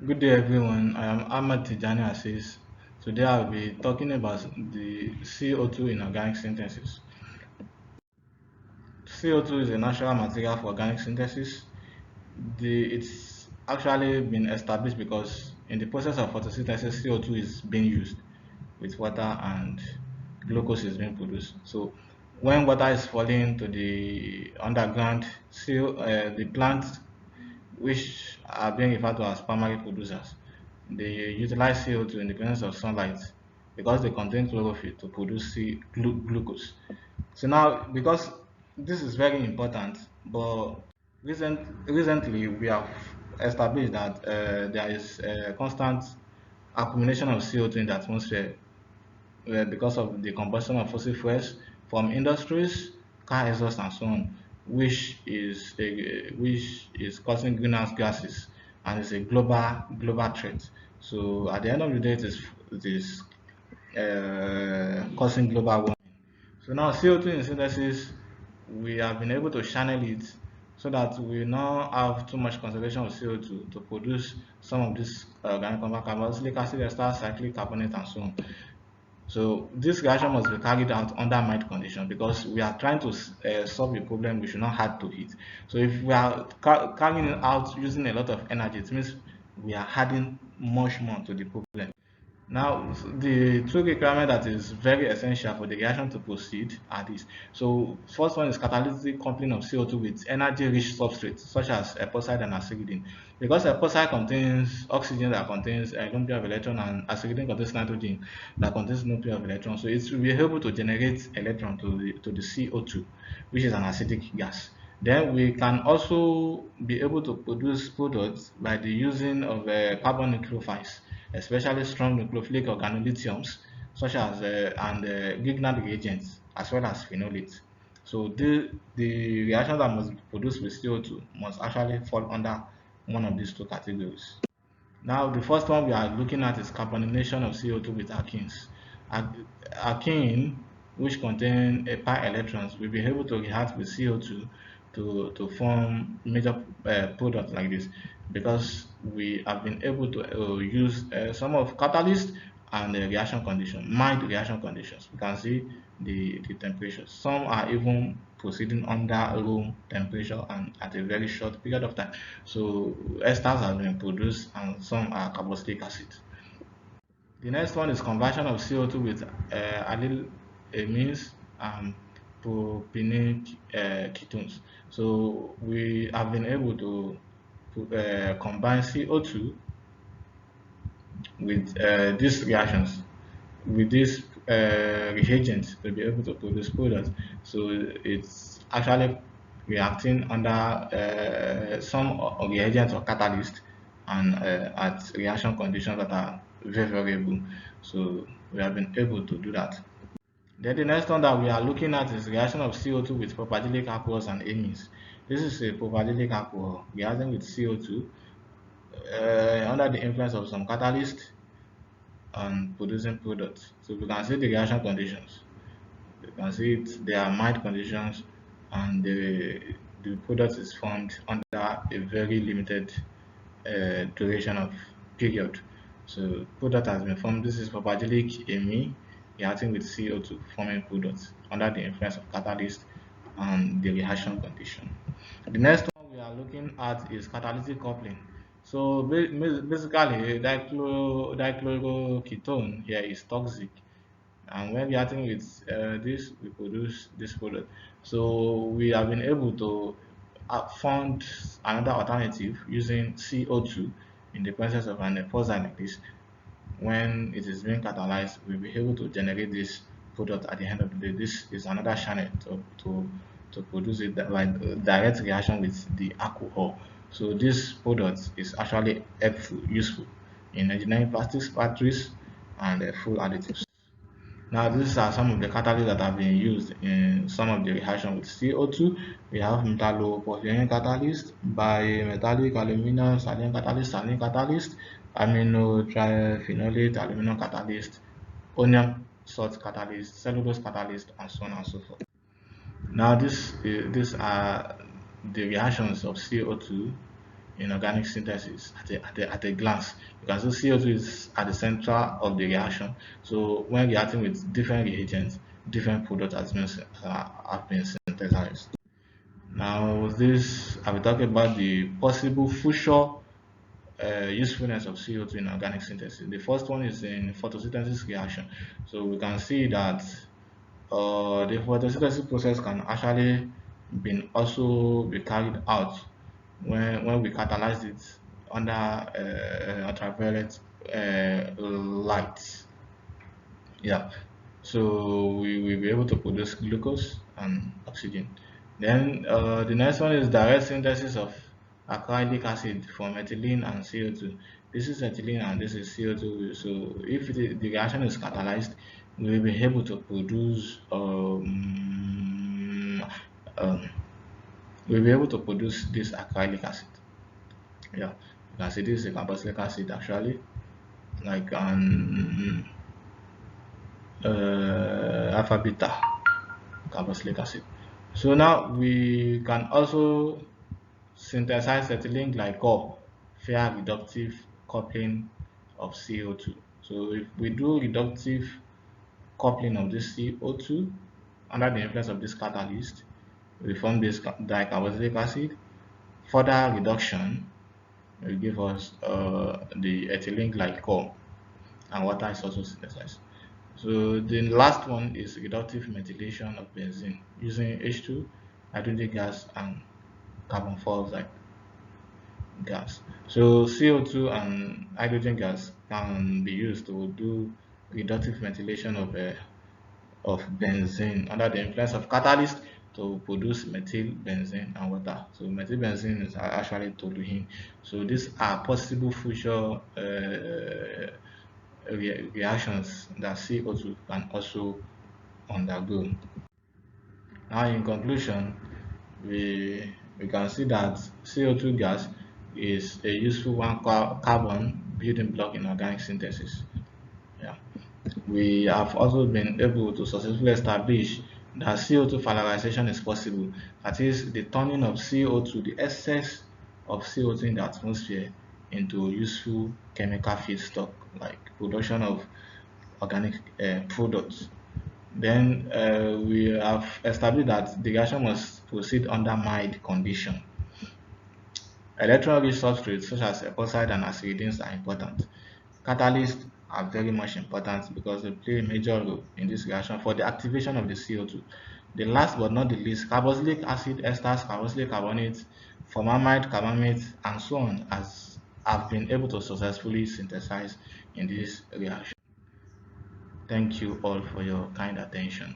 Good day, everyone. I am Ahmad Tijani Assis. Today I'll be talking about the CO2 in organic synthesis. CO2 is a natural material for organic synthesis. It's actually been established because in the process of photosynthesis, CO2 is being used with water and glucose is being produced. So when water is falling to the underground, the plants which are being referred to as primary producers. They utilize CO2 in the presence of sunlight because they contain chlorophyll to produce glucose. So now, because this is very important, but recently we have established that there is a constant accumulation of CO2 in the atmosphere because of the combustion of fossil fuels from industries, car exhaust, and so on, which is causing greenhouse gases and is a global threat. So at the end of the day, it is causing global warming. So now CO2 in synthesis, we have been able to channel it so that we now have too much concentration of CO2 to produce some of these organic compound carboxylic acid ester, cyclic carbonate, and so on. So this reaction must be carried out under mild conditions because we are trying to solve a problem we should not add to it. So if we are carrying it out using a lot of energy, it means we are adding much more to the problem. Now, the two requirements that is very essential for the reaction to proceed are these. So, first one is catalytic coupling of CO2 with energy-rich substrates such as epoxide and aziridine. Because epoxide contains oxygen that contains a lone pair of electron and aziridine contains nitrogen that contains no pair of electron. So, it will be able to generate electron to the CO2, which is an acidic gas. Then we can also be able to produce products by the using of carbon nucleophiles, especially strong nucleophilic organolithiums such as Grignard reagents as well as phenolates. So the reaction that must be produced with CO2 must actually fall under one of these two categories. Now, the first one we are looking at is carbonylation of CO2 with alkenes. Alkene, which contain pi electrons, will be able to react with CO2 to form major products like this because we have been able to use some of catalyst and reaction conditions, mild reaction conditions. We can see the temperatures. Some are even proceeding under room temperature and at a very short period of time. So esters have been produced and some are carboxylic acid. The next one is conversion of CO2 with allyl amines and propionate ketones. So we have been able to combine CO2 with these reactions, with these reagents to be able to produce products. So it's actually reacting under some reagents or catalyst and at reaction conditions that are very variable. So we have been able to do that. Then the next one that we are looking at is reaction of CO2 with propagylic alcohols and amines. This is a propagylic alcohol reacting with CO2 under the influence of some catalyst and producing products. So we can see the reaction conditions. You can see it, there are mild conditions and the product is formed under a very limited duration of period. So product has been formed. This is propagylic amine reacting with CO2 forming products under the influence of catalyst and the reaction condition. The next one we are looking at is catalytic coupling. So basically, dichloroketone here is toxic, and when reacting with this, we produce this product. So we have been able to found another alternative using CO2 in the presence of an epoxide like this. When it is being catalyzed, we'll be able to generate this product at the end of the day. This is another channel to produce it like direct reaction with the alcohol. So this product is actually helpful, useful in engineering plastics factories and food additives. Now, these are some of the catalysts that have been used in some of the reaction with CO2. We have metalloporphyrin catalyst, bimetallic aluminum saline catalyst, amino triphenolate aluminum catalyst, onium salt catalyst, cellulose catalyst, and so on and so forth. Now, these are the reactions of CO2 in organic synthesis at a glance. You can see CO2 is at the center of the reaction. So when reacting with different reagents, different products have been synthesized. Now, this I will talk about the possible future usefulness of CO2 in organic synthesis. The first one is in photosynthesis reaction. So we can see that the photosynthesis process can actually also be carried out when we catalyze it under ultraviolet light. Yeah, so we will be able to produce glucose and oxygen. Then the next one is direct synthesis of acrylic acid from ethylene and CO2. This is ethylene and this is CO2. So if the reaction is catalyzed, we will be able to produce um, we'll be able to produce this acrylic acid. Yeah, you can see this is a carboxylic acid actually, like an alpha beta carboxylic acid. So now we can also synthesize ethylene glycol via reductive coupling of CO2. So if we do reductive coupling of this CO2 under the influence of this catalyst, we form this dicarboxylic acid. Further reduction will give us the ethylene glycol, and water is also synthesized. So the last one is reductive methylation of benzene using H2, hydrogen gas, and carbon dioxide gas. So CO2 and hydrogen gas can be used to do reductive methylation of benzene under the influence of catalyst to produce methyl benzene and water. So methyl benzene is actually toluene. So these are possible future reactions that CO2 can also undergo. Now, in conclusion, we can see that CO2 gas is a useful carbon building block in organic synthesis. Yeah. We have also been able to successfully establish that CO2 valorization is possible. That is, the turning of CO2, the excess of CO2 in the atmosphere, into useful chemical feedstock, like production of organic products. Then we have established that the reaction must proceed under mild condition. Electron-rich substrates such as epoxide and aciridins are important. Catalysts are very much important because they play a major role in this reaction for the activation of the CO2. The last but not the least, carboxylic acid esters, carboxylic carbonate, formamide, carbamate, and so on have been able to successfully synthesize in this reaction. Thank you all for your kind attention.